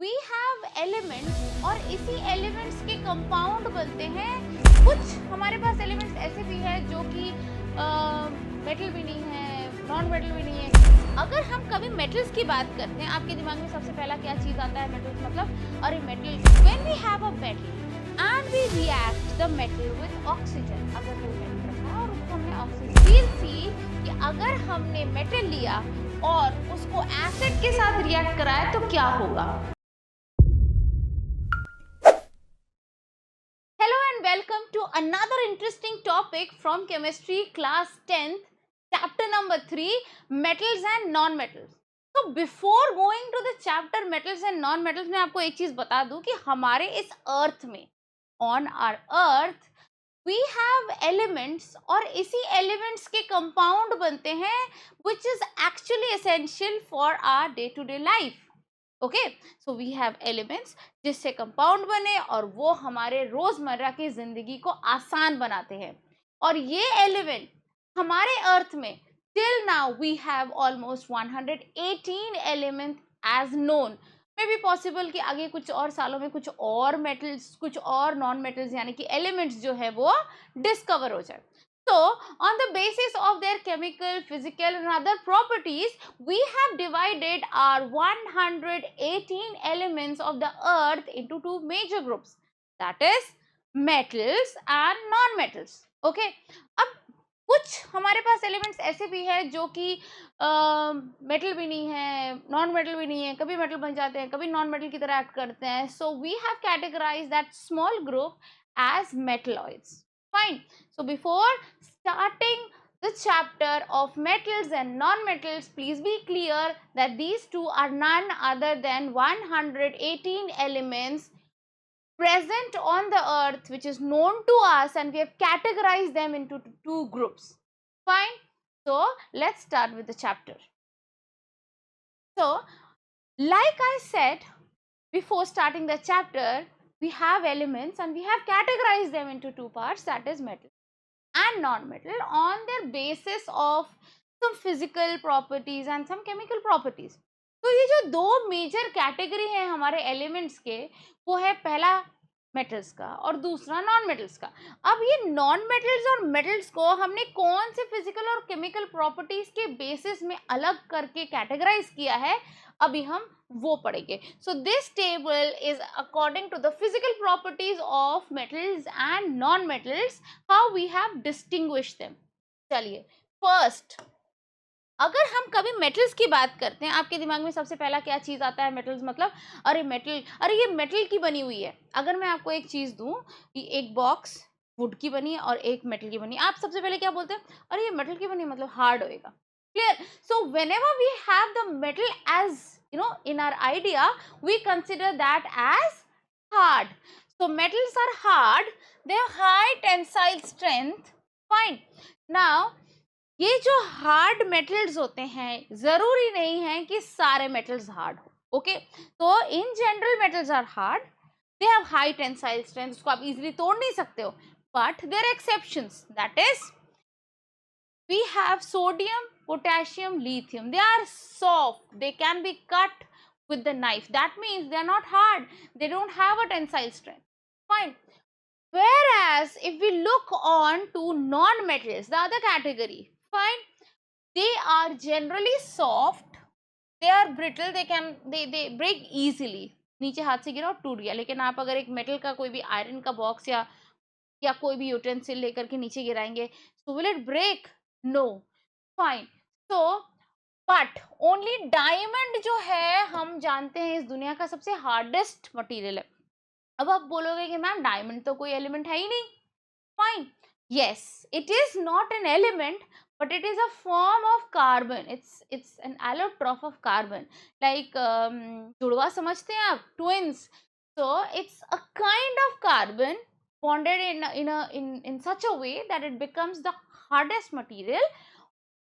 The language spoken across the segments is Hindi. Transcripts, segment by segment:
वी हैव एलिमेंट्स और इसी एलिमेंट्स के कंपाउंड बनते हैं। कुछ हमारे पास एलिमेंट्स ऐसे भी हैं जो कि मेटल भी नहीं है, नॉन मेटल भी नहीं है। अगर हम कभी मेटल्स की बात करते हैं, आपके दिमाग में सबसे पहला क्या चीज आता है? मेटल्स मतलब, अरे metal, when we have a metal and we react the metal with oxygen. अगर वो मेटल रखा और उसको हमने ऑक्सीजन सी कि अगर हमने मेटल लिया और उसको एसिड के साथ रिएक्ट कराया तो क्या होगा? Hello and welcome to another interesting topic from chemistry class 10th, chapter number 3, metals and non-metals. So before going to the chapter metals and non-metals, मैं आपको एक चीज बता दूं कि हमारे इस अर्थ में, on our earth, we have elements और इसी elements के compound बनते हैं which is actually essential for our day-to-day life. Okay, so we have elements जिससे कंपाउंड बने और वो हमारे रोजमर्रा की जिंदगी को आसान बनाते हैं। और ये एलिमेंट हमारे अर्थ में till now we have almost 118 element as known. May be possible कि आगे कुछ और सालों में कुछ और मेटल्स, कुछ और नॉन मेटल्स यानी कि एलिमेंट्स जो है वो डिस्कवर हो जाए। So, on the basis of their chemical, physical and other properties, we have divided our 118 elements of the earth into two major groups, that is metals and non-metals. Okay, अब कुछ हमारे पास एलिमेंट्स ऐसे भी है जो कि मेटल भी नहीं है, नॉन मेटल भी नहीं है, कभी मेटल बन जाते हैं, कभी नॉन मेटल की तरह एक्ट करते हैं। So we have categorized that small group as metalloids. Fine. So before starting the chapter of metals and non-metals, please be clear that these two are none other than 118 elements present on the earth which is known to us, and we have categorized them into two groups. Fine. So let's start with the chapter. So like I said before starting the chapter, we have elements and we have categorized them into two parts, that is metal and non-metal, on their basis of some physical properties and some chemical properties. तो ये जो दो मेजर कैटेगरी है हमारे एलिमेंट्स के, वो है पहला मेटल्स का और दूसरा नॉन मेटल्स का। अब ये नॉन मेटल्स और मेटल्स को हमने कौन से फिजिकल और केमिकल प्रॉपर्टीज के बेसिस में अलग करके कैटेगराइज किया है, अभी हम वो पढ़ेंगे। So this table is according to the physical properties of metals and non metals, how we have distinguish them. चलिए, फर्स्ट अगर हम कभी मेटल्स की बात करते हैं, आपके दिमाग में सबसे पहला क्या चीज आता है? मेटल्स मतलब, अरे मेटल, अरे ये मेटल की बनी हुई है। अगर मैं आपको एक चीज दूं कि एक बॉक्स वुड की बनी है और एक मेटल की बनी है, आप सबसे पहले क्या बोलते हैं? अरे ये मेटल की बनी है, मतलब हार्ड होएगा। Clear? So whenever we have the metal as in our idea, we consider that as hard. So metals are hard, they have high tensile strength. Fine. Now ये जो हार्ड मेटल्स होते हैं, जरूरी नहीं है कि सारे मेटल्स हार्ड हो। ओके, तो in general metals are hard, they have high tensile strength, उसको आप इजीली तोड़ नहीं सकते हो। But there are exceptions, that is we have sodium, potassium, lithium. They are soft, they can be cut with the knife. That means they are not hard, they don't have a tensile strength. Fine. Whereas if we look on to non-metals, the other category, fine, they are generally soft, they are brittle, they break easily. नीचे हाथ से गिरा और टूट गया। लेकिन आप अगर एक मेटल का कोई भी आयरन का बॉक्स या कोई भी यूटेंसिल लेकर के नीचे गिराएंगे, so will it break? No. Fine. So but only diamond जो है, हम जानते हैं इस दुनिया का सबसे हार्डेस्ट मटेरियल है। अब आप बोलोगे कि मैम डायमंड तो कोई एलिमेंट है ही नहीं। Fine, yes, it is not an element, but it is a form of carbon. It's an allotrope of carbon, like जुड़वा समझते हैं आप, twins. So it's a kind of carbon bonded in such a way that it becomes the hardest material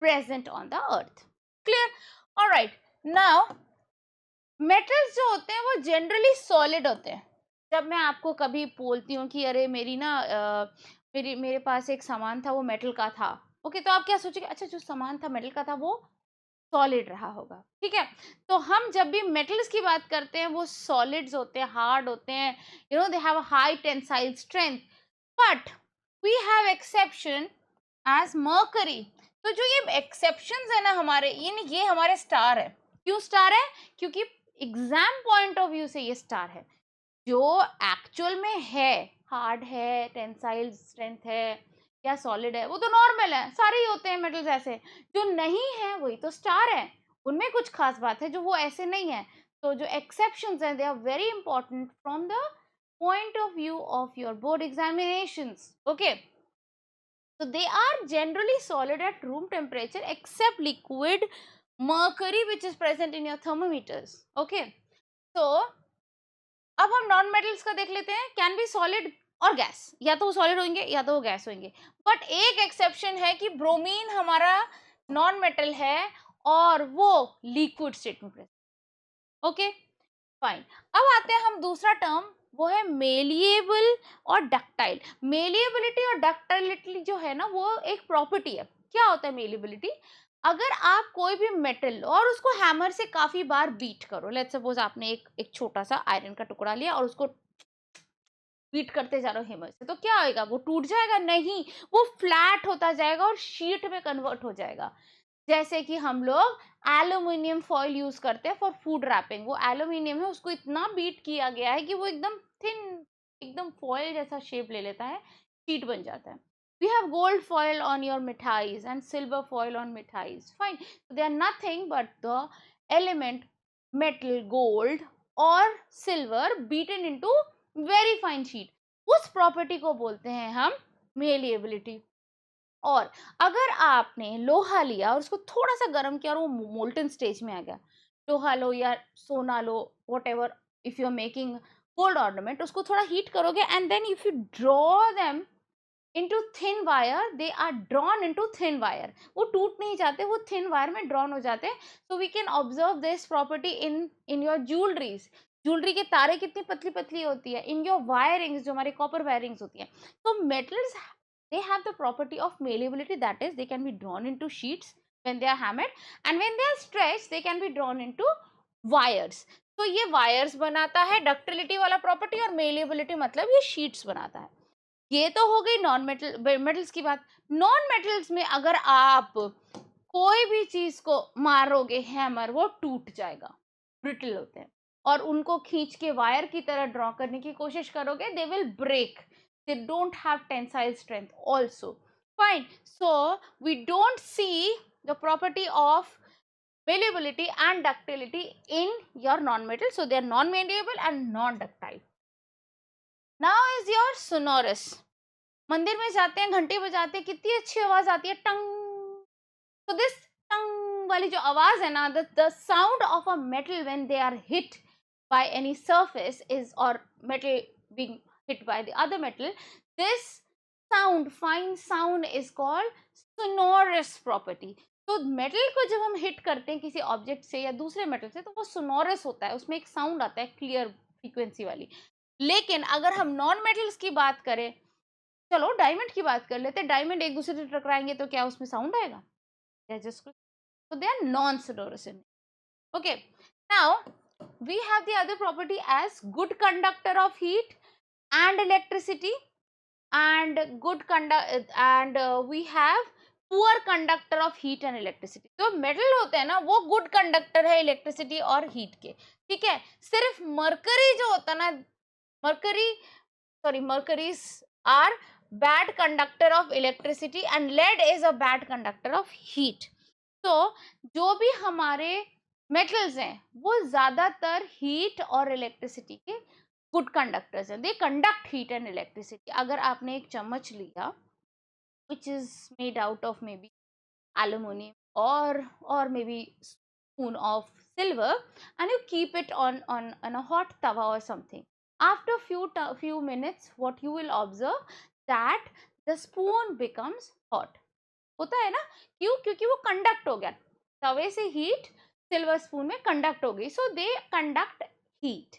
present on the earth. Clear? All right. Now metals जो होते हैं वो जनरली सॉलिड होते हैं। जब मैं आपको कभी बोलती हूँ कि अरे मेरी ना मेरे पास एक सामान था, वो मेटल का था। ओके, तो आप क्या सोचोगे? अच्छा, जो सामान था मेटल का था वो सॉलिड रहा होगा, ठीक है। तो हम जब भी मेटल्स की बात करते हैं वो सॉलिड्स होते हैं, हार्ड होते हैं, you know they have a high tensile strength, but we have exception as mercury. तो जो ये एक्सेप्शंस है ना हमारे, ये हमारे स्टार है। क्यों स्टार है? क्योंकि एग्जाम पॉइंट ऑफ व्यू से ये स्टार है। जो एक्चुअल में है, हार्ड है, टेंसाइल स्ट्रेंथ है या सॉलिड है, वो तो नॉर्मल है, सारे ही होते हैं मेटल्स ऐसे। जो नहीं है वही तो स्टार है, उनमें कुछ खास बात है जो वो ऐसे नहीं है। तो जो एक्सेप्शंस हैं they are very important from the point of view of your board examinations. Okay, so they are generally solid at room temperature except liquid mercury which is present in your thermometers. Okay, so अब हम नॉन मेटल्स का देख लेते हैं। कैन बी सॉलिड और गैस, या तो वो सॉलिड होंगे या तो वो गैस होंगे, बट एक एक्सेप्शन है कि ब्रोमीन हमारा नॉन मेटल है और वो लिक्विड स्टेट में प्रेजेंट। Okay fine. अब आते हैं हम दूसरा टर्म, वो है मेलिएबल और डक्टाइल। मेलिएबिलिटी और डक्टाइलिटी जो है ना वो एक प्रॉपर्टी है। क्या होता है मेलिएबिलिटी? अगर आप कोई भी मेटल लो और उसको हैमर से काफी बार बीट करो, लेट्स सपोज आपने एक छोटा सा आयरन का टुकड़ा लिया और उसको बीट करते जा रहे हो हैमर से, तो क्या होगा? वो टूट जाएगा? नहीं, वो फ्लैट होता जाएगा और शीट में कन्वर्ट हो जाएगा। जैसे कि हम लोग एल्यूमिनियम फॉइल यूज करते हैं फॉर फूड रैपिंग, वो एल्यूमिनियम है, उसको इतना बीट किया गया है कि वो एकदम थिन, एकदम फॉइल जैसा शेप ले लेता है, शीट बन जाता है। We have gold foil on your mithais and silver foil on mithais. Fine. So they are nothing but the element metal gold or silver beaten into very fine sheet. उस प्रॉपर्टी को बोलते हैं हम malleability. और अगर आपने लोहा लिया और उसको थोड़ा सा गर्म किया और वो मोल्टन स्टेज में आ गया, लोहा लो या सोना लो, whatever, if you are making gold ornament, उसको थोड़ा हीट करोगे and then if you draw them into thin wire, they are drawn into thin wire, वो टूट नहीं जाते, वो thin wire में drawn हो जाते हैं। So we can observe this property in your jewelries. Jewellery के तारे कितनी पतली पतली होती है, in your wirings जो हमारे copper wirings होती है। So metals, they have the property of malleability, that is they can be drawn into sheets when they are hammered, and when they are stretched they can be drawn into wires. तो ये wires बनाता है, ductility वाला property, और malleability मतलब ये sheets बनाता है। ये तो हो गई नॉन मेटल मेटल्स की बात। नॉन मेटल्स में अगर आप कोई भी चीज को मारोगे हैमर, वो टूट जाएगा, ब्रिटल होते हैं, और उनको खींच के वायर की तरह ड्रॉ करने की कोशिश करोगे, they will break, they don't have tensile strength also. Fine, so we don't see the property of malleability and ductility in your non-metal, so they are non-malleable and non-ductile. Now is your sonorous. मंदिर में जाते हैं, घंटी बजाते हैं, कितनी अच्छी आवाज आती है, टंग। तो दिस टंग वाली जो आवाज है ना, the sound of a metal when they are hit by any surface is, और metal being hit by the other metal, this sound, fine sound is called sonorous property. तो मेटल को जब हम हिट करते हैं किसी ऑब्जेक्ट से या दूसरे मेटल से, तो वो सोनोरस होता है, उसमें एक साउंड आता है क्लियर फ्रीक्वेंसी वाली। लेकिन अगर हम नॉन मेटल्स की बात करें, चलो डायमंड की बात कर लेते हैं, डायमंड एक दूसरे से टकराएंगे तो क्या उसमें साउंड आएगा? So they are non-sonorous. Okay, now we have the other property as good conductor of heat and electricity, and good conduct, and we have poor conductor of heat and electricity. तो मेटल होते हैं ना, वो गुड कंडक्टर है इलेक्ट्रिसिटी और हीट के, ठीक है। सिर्फ मरकरी जो होता है ना, mercuries are bad conductor of electricity and lead is a bad conductor of heat. तो जो भी हमारे metals हैं वो ज्यादातर heat और electricity के good conductors हैं, they conduct heat and electricity. अगर आपने एक चम्मच लिया which is made out of maybe aluminum or maybe spoon of silver, and you keep it on a hot tawa or something, after few minutes what you will observe that the spoon becomes hot. होता है ना, क्यों? क्योंकि वो कंडक्ट हो गया, तवे से हीट सिल्वर स्पून में कंडक्ट हो गई, so they conduct heat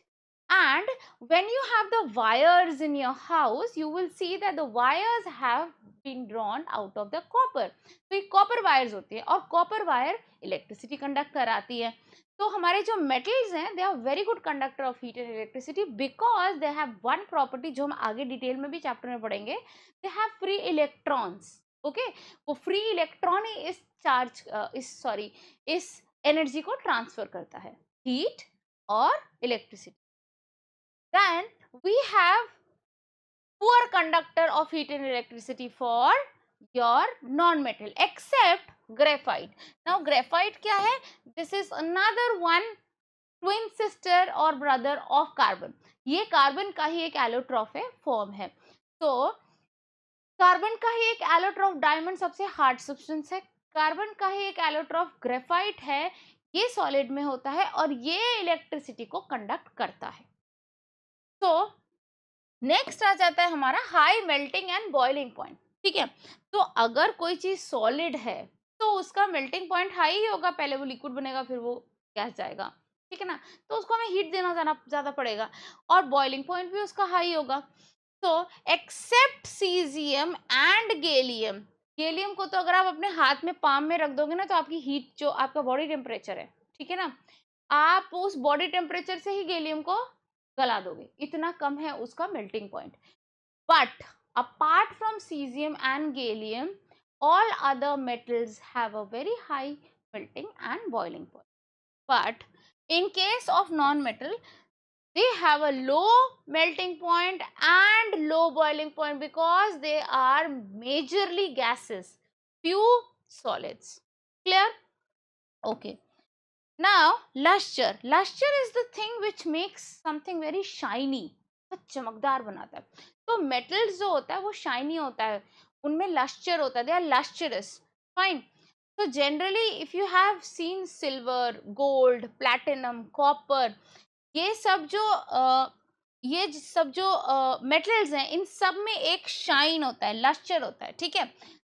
And when you have the wires in your house, you will see that the wires have been drawn out of the copper. तो ये copper wires होती है और copper wire electricity conduct कराती है. तो हमारे जो metals हैं, they are very good conductor of heat and electricity because they have one property जो हम आगे डिटेल में भी चैप्टर में पढ़ेंगे. They have free electrons. Okay, वो फ्री इलेक्ट्रॉन ही इस एनर्जी को ट्रांसफर करता है, हीट और electricity. Then we have poor conductor of heat and electricity for your non-metal except graphite. Now graphite क्या है? This is another one twin sister or brother of carbon. ये कार्बन का ही एक एलोट्रॉफ है, फॉर्म है. तो कार्बन का ही एक एलोट्रॉफ डायमंड सबसे हार्ड सब्सटेंस है. कार्बन का ही एक एलोट्रॉफ ग्रेफाइट है, ये सॉलिड में होता है और ये इलेक्ट्रिसिटी को कंडक्ट करता है. तो नेक्स्ट आ जाता है हमारा high melting and boiling point. ठीक है, तो अगर कोई चीज सॉलिड है तो उसका मेल्टिंग पॉइंट हाई ही होगा. पहले वो लिक्विड बनेगा, फिर वो गैस जाएगा. ठीक है ना, तो उसको हमें हीट देना ज्यादा पड़ेगा और बॉइलिंग पॉइंट भी उसका हाई होगा. तो except caesium and gallium. Gallium को तो अगर आप अपने हाथ में पाम में रख दोगे ना, तो आपकी हीट जो आपका बॉडी टेम्परेचर है, ठीक है ना, आप उस बॉडी टेम्परेचर से ही गैलियम को गला दोगे, इतना कम है उसका melting point. But apart from caesium and gallium, all other metals have a very high melting and boiling point. But in case of non-metal, they have a low melting point and low boiling point because they are majorly gases, few solids. Clear? Okay. Now luster. Luster is the thing which makes something very shiny. चमकदार बनाता है. तो metals जो होता है वो shiny होता है, उनमें luster होता है, they are lustrous. Fine. So generally if you have seen silver, gold, platinum, copper, ये सब जो मेटल्स हैं, इन सब में एक शाइन होता है, लस्टर होता है. ठीक है,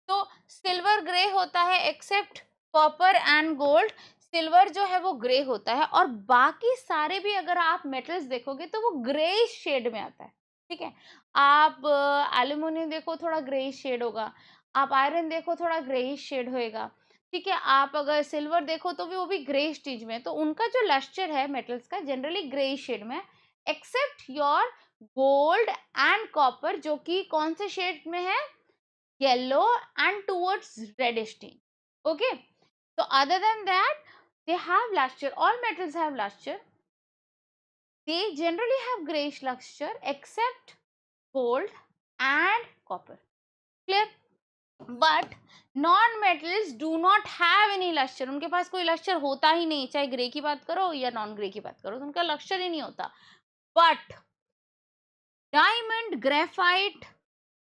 तो सिल्वर ग्रे होता है except copper and gold. Silver जो है वो ग्रे होता है और बाकी सारे भी अगर आप मेटल्स देखोगे तो वो ग्रेइश शेड में आता है. ठीक है, आप एल्यूमिनियम देखो थोड़ा ग्रेइश शेड होगा, आप आयरन देखो थोड़ा ग्रेइश शेड होएगा. ठीक है, आप अगर सिल्वर देखो तो भी वो भी ग्रे स्टेज में है. तो उनका जो लस्टर है मेटल्स का जनरली ग्रे शेड में, except your gold and copper जो कि कौन से शेड में है, yellow and towards reddish tint. Okay, so other than that they have luster, all metals have luster, they generally have grayish luster except gold and copper. Clear? But non metals do not have any lustre. उनके पास कोई लस्टर होता ही नहीं, चाहे ग्रे की बात करो या नॉन ग्रे की बात करो, तो उनका लस्टर ही नहीं होता. बट डायमंड, ग्रेफाइट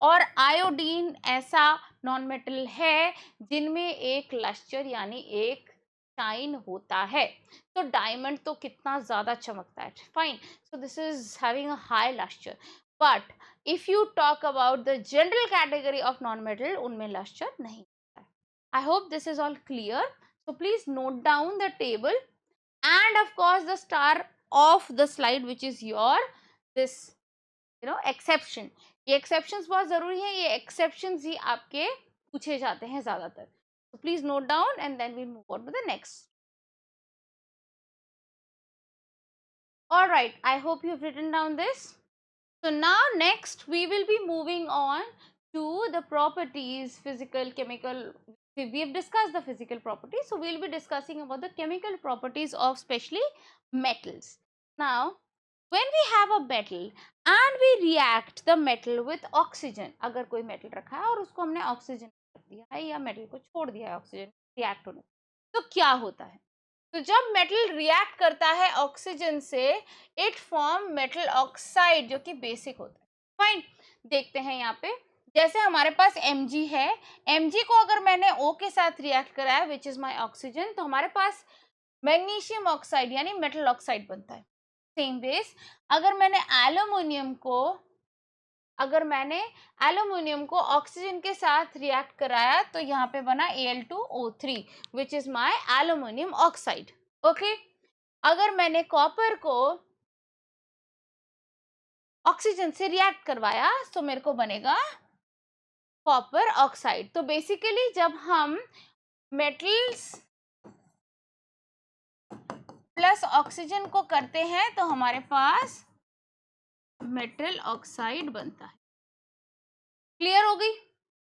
और आयोडीन ऐसा नॉन मेटल है जिनमें एक लस्टर यानी एक शाइन होता है. तो डायमंड तो कितना ज्यादा चमकता है. Fine, so this is having a high lustre. But if you talk about the general category of non-metal, उनमें luster नहीं होता है. I hope this is all clear. So please note down the table and of course the star of the slide which is your this exception. ये exceptions बहुत जरूरी है, ये exceptions ही आपके पूछे जाते हैं ज्यादातर. So please note down and then we'll move on to the next. All right, I hope you've written down this. So now next we will be moving on to the properties, physical, chemical. We have discussed the physical properties, so we will be discussing about the chemical properties of especially metals. Now when we have a metal and we react the metal with oxygen, अगर कोई metal रखा है और उसको हमने oxygen रख दिया है या metal को छोड़ दिया है oxygen react होने, तो क्या होता है? तो जब मेटल रिएक्ट करता है ऑक्सीजन से, इट फॉर्म मेटल ऑक्साइड जो कि बेसिक होता है. फाइन, देखते हैं यहाँ पे, जैसे हमारे पास Mg है, Mg को अगर मैंने O के साथ रिएक्ट कराया विच इज माय ऑक्सीजन, तो हमारे पास मैग्नीशियम ऑक्साइड यानी मेटल ऑक्साइड बनता है. सेम बेस अगर मैंने एल्यूमिनियम को ऑक्सीजन के साथ रिएक्ट कराया तो यहाँ पे बना Al2O3 which is my aluminium oxide. Okay, अगर मैंने कॉपर को ऑक्सीजन से रिएक्ट करवाया तो मेरे को बनेगा कॉपर ऑक्साइड। तो बेसिकली जब हम मेटल्स प्लस ऑक्सीजन को करते हैं तो हमारे पास मेटल ऑक्साइड बनता है। क्लियर हो गई?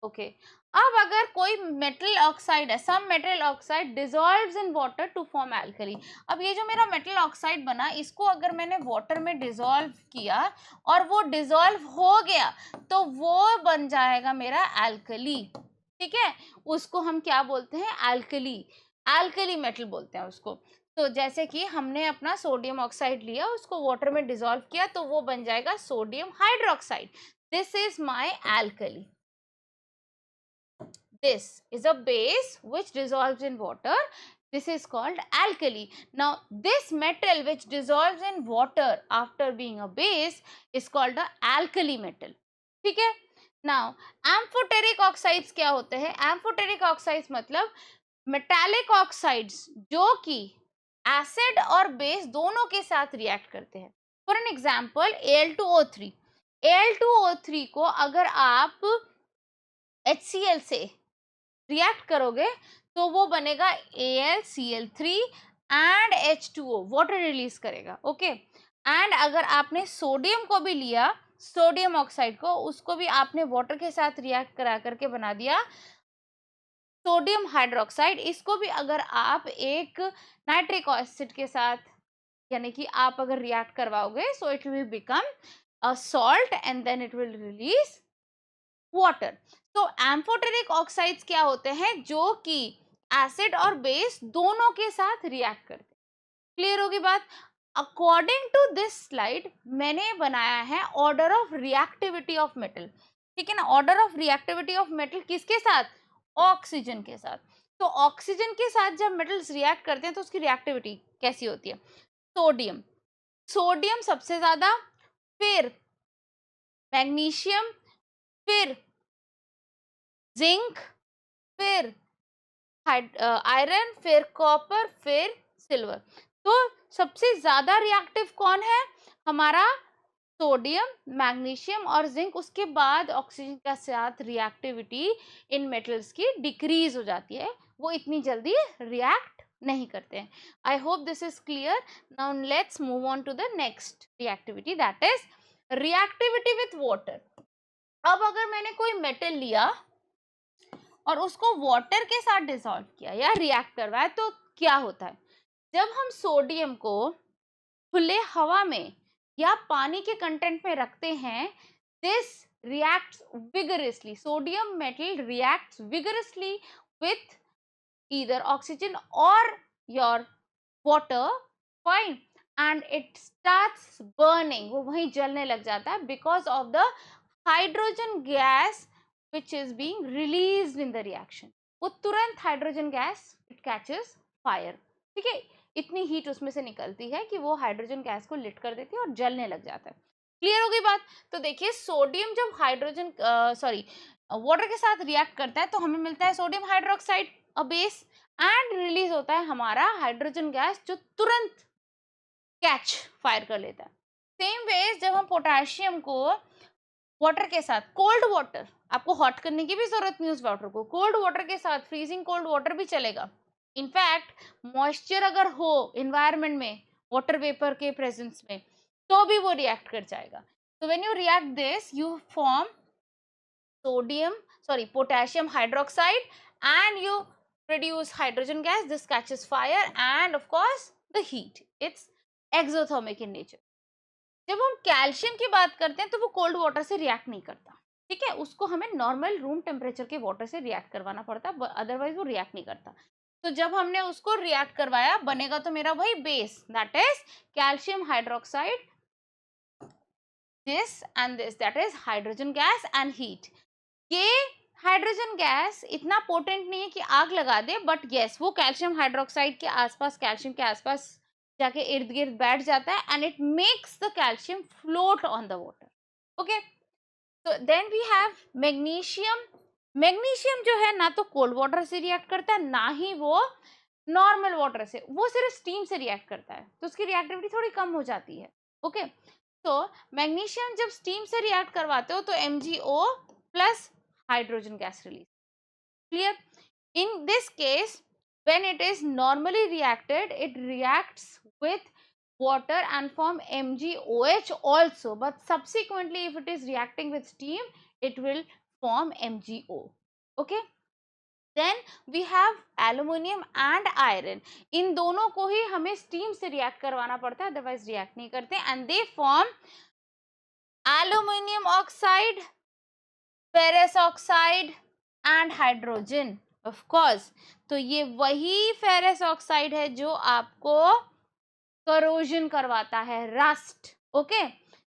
ओके। अब अगर कोई मेटल ऑक्साइड है, some metal oxide dissolves in water to form alkali. अब ये जो मेरा मेटल ऑक्साइड बना, इसको अगर मैंने वाटर में डिसॉल्व किया और वो डिसॉल्व हो गया तो वो बन जाएगा मेरा एल्कली। ठीक है, उसको हम क्या बोलते हैं? एल्कली। एल्कली मेटल बोलते हैं उसको। तो जैसे कि हमने अपना सोडियम ऑक्साइड लिया, उसको वाटर में डिसॉल्व किया तो वो बन जाएगा sodium hydroxide. This is my alkali. This is a base which dissolves in water. This is called alkali. Now, this metal which dissolves in water after being a base is called the alkali metal. ठीक है? Now, amphoteric oxides क्या होते हैं? Amphoteric oxides मतलब metallic oxides जो कि एसिड और बेस दोनों के साथ रिएक्ट करते हैं। For an example Al2O3. Al2O3 को अगर आप HCl से रिएक्ट करोगे तो वो बनेगा AlCl3 and H2O, water release करेगा। ओके, एंड अगर आपने सोडियम को भी लिया, सोडियम ऑक्साइड को, उसको भी आपने वाटर के साथ रिएक्ट करा करके बना दिया सोडियम हाइड्रोक्साइड। इसको भी अगर आप एक नाइट्रिक एसिड के साथ, यानी कि आप अगर रिएक्ट करवाओगे, so it will become a salt and then it will release water. तो एम्फोटेरिक ऑक्साइड्स क्या होते हैं? जो कि एसिड और बेस दोनों के साथ रिएक्ट करते हैं। क्लियर होगी बात? अकॉर्डिंग टू दिस स्लाइड मैंने बनाया है order of reactivity of metal. ठीक है ना? Order of reactivity of metal किसके साथ? ऑक्सीजन के साथ। तो ऑक्सीजन के साथ जब मेटल्स रिएक्ट करते हैं तो उसकी रिएक्टिविटी कैसी होती है? सोडियम, सोडियम सबसे ज्यादा, फिर मैग्नीशियम, फिर जिंक, फिर आयरन, फिर कॉपर, फिर सिल्वर। तो सबसे ज्यादा रिएक्टिव कौन है? हमारा सोडियम, मैग्नीशियम और जिंक। उसके बाद ऑक्सीजन के साथ रिएक्टिविटी इन मेटल्स की डिक्रीज हो जाती है, वो इतनी जल्दी रिएक्ट नहीं करते हैं। I hope this is clear. Now let's move on to the next reactivity, that is reactivity with water. अब अगर मैंने कोई मेटल लिया और उसको वाटर के साथ डिसॉल्व किया या रिएक्ट करवाया तो क्या होता है? जब हम सोडियम को खुले हवा में या पानी के कंटेंट में रखते हैं, this reacts vigorously. Sodium metal reacts vigorously with either oxygen or your water, fine, and it starts burning. वो वहीं जलने लग जाता है because of the hydrogen gas which is being released in the reaction. वो तुरंत hydrogen gas it catches fire. ठीक है, इतनी हीट उसमें से निकलती है कि वो हाइड्रोजन गैस को लिट कर देती है और जलने लग जाता है। क्लियर हो गई बात? तो देखिए, सोडियम जब हाइड्रोजन वाटर के साथ रिएक्ट करता है तो हमें मिलता है sodium hydroxide, a base, and release होता है हमारा हाइड्रोजन गैस जो तुरंत कैच फायर कर लेता है। सेम वेज जब हम पोटेशियम को वाटर के साथ, कोल्ड वाटर, आपको हॉट करने की भी जरूरत नहीं उस वाटर को, कोल्ड वाटर के साथ, फ्रीजिंग कोल्ड वाटर भी चलेगा। इनफैक्ट मॉइस्चर अगर हो एनवायरनमेंट में, वाटर वेपर के प्रेजेंस में, तो भी वो रिएक्ट कर जाएगा। तो when you react this, you form potassium hydroxide, and you produce hydrogen gas. This catches fire and of course the heat. It's exothermic in nature. जब हम कैल्शियम की बात करते हैं तो वो कोल्ड वाटर से रिएक्ट नहीं करता। ठीक है, उसको हमें नॉर्मल रूम टेम्परेचर के वाटर से रिएक्ट करवाना पड़ता है, अदरवाइज वो रिएक्ट नहीं करता। तो जब हमने उसको रिएक्ट करवाया, बनेगा तो मेरा वही base, that is calcium hydroxide, this and this, that is hydrogen gas and heat. ये हाइड्रोजन गैस इतना पोटेंट नहीं है कि आग लगा दे, बट यस, वो कैल्शियम हाइड्रोक्साइड के आसपास, कैल्शियम के आसपास जाके इर्द गिर्द बैठ जाता है and it makes the calcium float on the water. Okay, तो then we have magnesium. Magnesium जो है ना तो कोल्ड वाटर से रिएक्ट करता है, ना ही वो नॉर्मल वाटर से, वो सिर्फ स्टीम से रिएक्ट करता है, तो उसकी रिएक्टिविटी थोड़ी कम हो जाती है। ओके, तो मैग्नीशियम जब स्टीम से रिएक्ट करवाते हो तो MgO plus hydrogen gas release. Clear? In this case, when it is normally reacted, it reacts with water and form MgOH also, but subsequently if it is reacting with steam, it will form MgO. Okay, then we have aluminium and iron. इन दोनों को ही हमें steam से react करवाना पड़ता है, otherwise react नहीं करते, and they form aluminium oxide, ferrous oxide and hydrogen. Of course, तो ये वही फेरस ऑक्साइड है जो आपको करोजन करवाता है, रस्ट. ओके,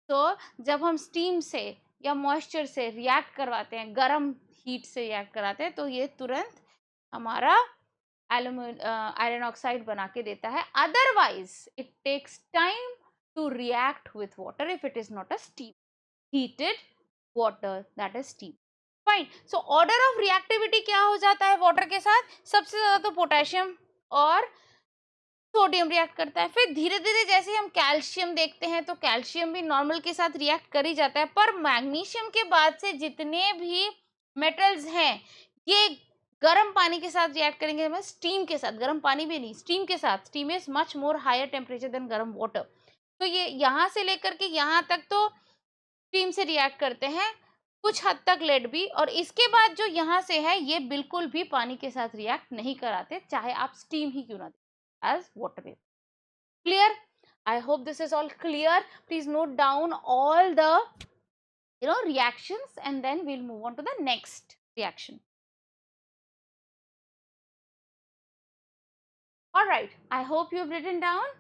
तो जब हम स्टीम से या मॉइस्चर से रिएक्ट करवाते हैं, गर्म हीट से रिएक्ट कराते हैं, तो ये तुरंत हमारा आयरन ऑक्साइड बना के देता है. Otherwise it takes time to react with water if it is not a steam, heated water, that is steam. Fine. So order of reactivity क्या हो जाता है वाटर के साथ? सबसे ज्यादा तो पोटेशियम और सोडियम रिएक्ट करता है. फिर धीरे धीरे जैसे हम कैल्शियम देखते हैं तो कैल्शियम भी नॉर्मल के साथ रिएक्ट कर ही जाता है, पर मैग्नीशियम के बाद से जितने भी मेटल्स हैं ये गर्म पानी के साथ रिएक्ट करेंगे, मतलब स्टीम के साथ, गर्म पानी भी नहीं, स्टीम के साथ. Steam is much more higher temperature than गर्म वाटर. तो ये यहाँ से लेकर के यहाँ तक तो स्टीम से रिएक्ट करते हैं, कुछ हद तक लेड भी, और इसके बाद जो यहाँ से है ये बिल्कुल भी पानी के साथ रिएक्ट नहीं कराते, चाहे आप स्टीम ही क्यों ना दें as water vapor. Clear? I hope this is all clear. Please note down all the reactions and then we'll move on to the next reaction. All right, I hope you've written down.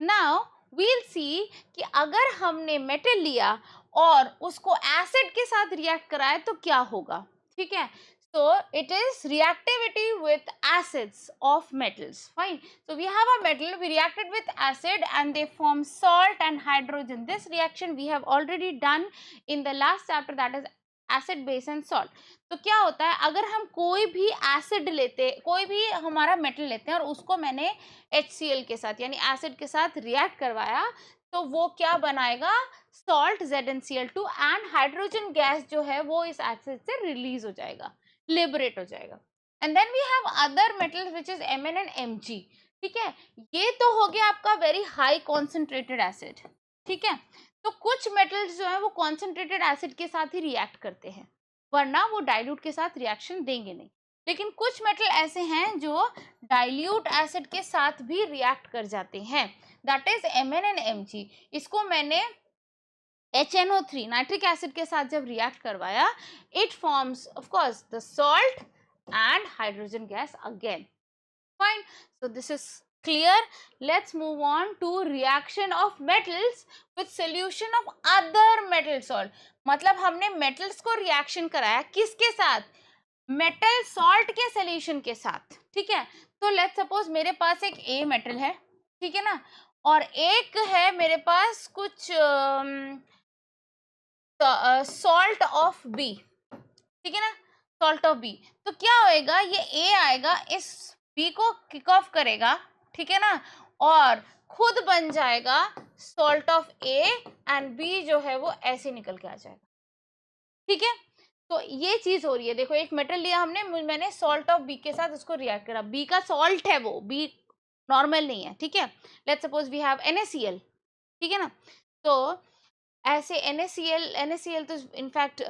Now we'll see कि अगर हमने मेटल लिया और उसको एसिड के साथ रिएक्ट कराए तो क्या होगा. ठीक है, so it is reactivity with acids of metals. Fine. So we have a metal, we reacted with acid and they form salt and hydrogen. This reaction we have already done in the last chapter, that is acid, base and salt. तो क्या होता है, अगर हम कोई भी एसिड लेते, कोई भी हमारा मेटल लेते हैं और उसको मैंने HCl के साथ यानी एसिड के साथ रिएक्ट करवाया, तो वो क्या बनाएगा, salt ZnCl2, and hydrogen gas जो है वो इस एसिड से रिलीज हो जाएगा, लिबरेट हो जाएगा. And then we have other metals which is Mn and Mg. ठीक है, ये तो हो गया आपका वेरी हाई कॉन्सेंट्रेटेड एसिड. ठीक है, तो कुछ मेटल्स जो है वो कॉन्सेंट्रेटेड एसिड के साथ ही रिएक्ट करते हैं, वरना वो डाइल्यूट के साथ रिएक्शन देंगे नहीं. लेकिन कुछ मेटल ऐसे हैं जो डाइल्यूट एसिड के साथ भी रिएक्ट कर जाते हैं, that is Mn and Mg. इसको मैंने HNO3 नाइट्रिक एसिड के साथ जब रिएक्ट करवाया, it forms of course the salt and hydrogen gas again. Fine. So this is clear. Let's move on to reaction of metals with solution of other metal salt. मतलब हमने metals को reaction कराया किसके साथ, metal salt के solution के साथ. ठीक है, तो let's suppose मेरे पास एक A metal है, ठीक है ना, और एक है मेरे पास कुछ सॉल्ट ऑफ बी. ठीक है ना, सॉल्ट ऑफ बी. तो क्या होएगा, ये ए आएगा, इस बी को किक ऑफ करेगा, ठीक है ना, और खुद बन जाएगा salt of A, and B जो है वो ऐसे निकल के आ जाएगा. ठीक है, तो ये चीज हो रही है. देखो, एक मेटल लिया हमने, मैंने सॉल्ट ऑफ बी के साथ उसको रिएक्ट करा, बी का सॉल्ट है वो, बी नॉर्मल नहीं है. ठीक है, let's suppose we have NaCl. ठीक है ना, तो ऐसे NaCl तो इनफैक्ट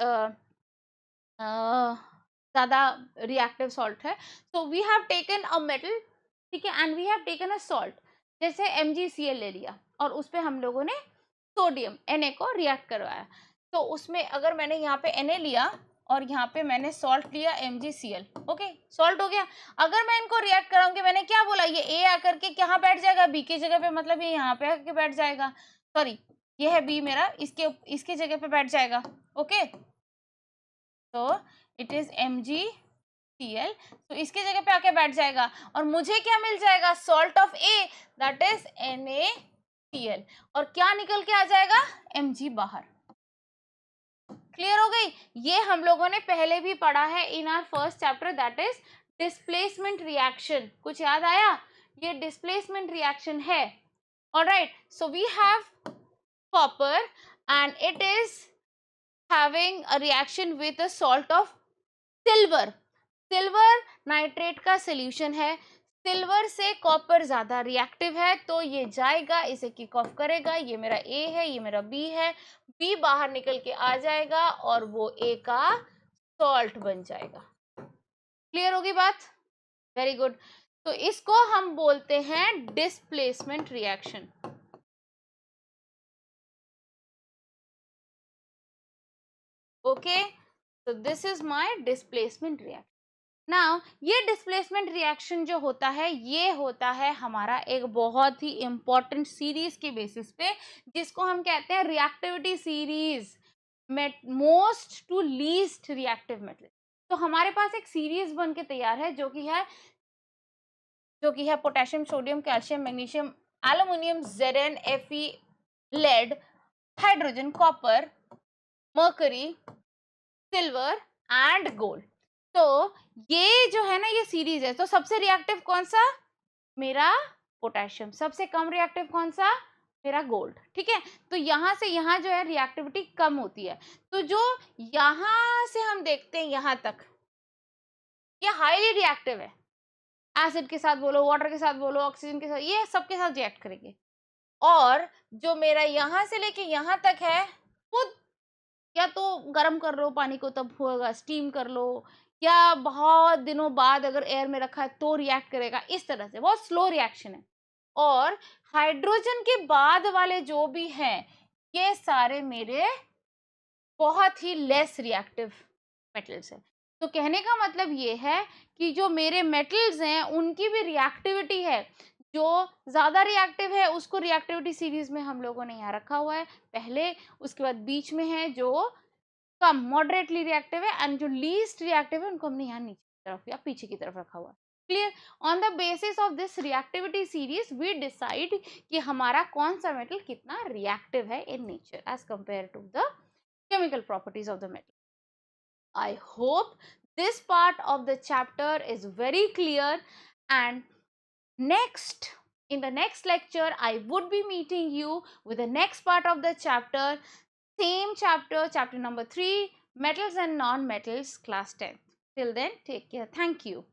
ज़्यादा रिएक्टिव सॉल्ट है. So we have taken a metal, ठीक है, and we have taken a salt, जैसे MgCl ले लिया और उस पर हम लोगों ने सोडियम Na को रिएक्ट करवाया. तो उसमें अगर मैंने यहाँ पे Na लिया और यहाँ पे मैंने सॉल्ट लिया MgCl, ओके, सॉल्ट हो गया. अगर मैं इनको रिएक्ट कराऊंगी, मैंने क्या बोला, ये A आकर के कहाँ बैठ जाएगा, B की जगह पे, मतलब ये यहाँ पे आकर बैठ जाएगा, सॉरी ये है B मेरा, इसके जगह पे बैठ जाएगा. ओके, तो इट इज MgCl, तो इसके जगह पे आके बैठ जाएगा और मुझे क्या मिल जाएगा, salt of A, that is NaCl, और क्या निकल के आ जाएगा, Mg बाहर. क्लियर हो गई. ये हम लोगों ने पहले भी पढ़ा है in our first chapter, that is displacement reaction. कुछ याद आया, ये डिस्प्लेसमेंट रिएक्शन है. All right, so we have copper and it is having a reaction with a salt of silver. Silver nitrate का सोल्यूशन है, सिल्वर से कॉपर ज्यादा रिएक्टिव है, तो ये जाएगा, इसे किक ऑफ करेगा, ये मेरा ए है, ये मेरा बी है, बी बाहर निकल के आ जाएगा और वो ए का सॉल्ट बन जाएगा। क्लियर होगी बात? Very good. तो इसको हम बोलते हैं displacement reaction. Okay, so this is my displacement reaction. Now ये डिस्प्लेसमेंट रिएक्शन जो होता है, ये होता है हमारा एक बहुत ही इंपॉर्टेंट सीरीज के बेसिस पे, जिसको हम कहते हैं reactivity series, most to least reactive metal. तो हमारे पास एक सीरीज बन के तैयार है जो कि है potassium, sodium, calcium, magnesium, aluminium, Zn, Fe, lead, hydrogen, copper, mercury, silver and gold. तो ये जो है ना, ये सीरीज है। तो सबसे रिएक्टिव कौन सा? मेरा पोटेशियम। सबसे कम रिएक्टिव कौन सा? मेरा गोल्ड। ठीक है, तो यहां से यहां जो है रिएक्टिविटी कम होती है। तो जो यहां से हम देखते हैं यहां तक, ये हाईली रिएक्टिव है। एसिड के साथ बोलो, वाटर के साथ बोलो, ऑक्सीजन के साथ, ये सबके साथ रिएक्ट करेंगे। और जो मेरा यहां से लेके यहां तक है, वो या तो गर्म कर लो पानी को तब होगा, स्टीम कर लो, या बहुत दिनों बाद अगर एयर में रखा है तो रिएक्ट करेगा। इस तरह से बहुत स्लो रिएक्शन है। और हाइड्रोजन के बाद वाले जो भी हैं, ये सारे मेरे बहुत ही लेस रिएक्टिव मेटल्स हैं। तो कहने का मतलब ये है कि जो मेरे मेटल्स हैं उनकी भी रिएक्टिविटी है। जो ज्यादा रिएक्टिव है उसको रिएक्टिविटी सीरीज में हम लोगों ने यहाँ रखा हुआ है पहले, उसके बाद बीच में है जो कम मॉडरेटली रिएक्टिव है, एंड जो लीस्ट रिएक्टिव है उनको हमने यहाँ नीचे की तरफ या पीछे की तरफ रखा हुआ है। Clear? On the basis of this reactivity series we decide कि हमारा कौन सा मेटल कितना रिएक्टिव है in nature as compare to the chemical properties of the metal. I hope this part of the chapter is very clear, and in the next lecture I would be meeting you with the next part of the chapter, same chapter number 3, metals and non-metals, class 10. Till then, take care. Thank you.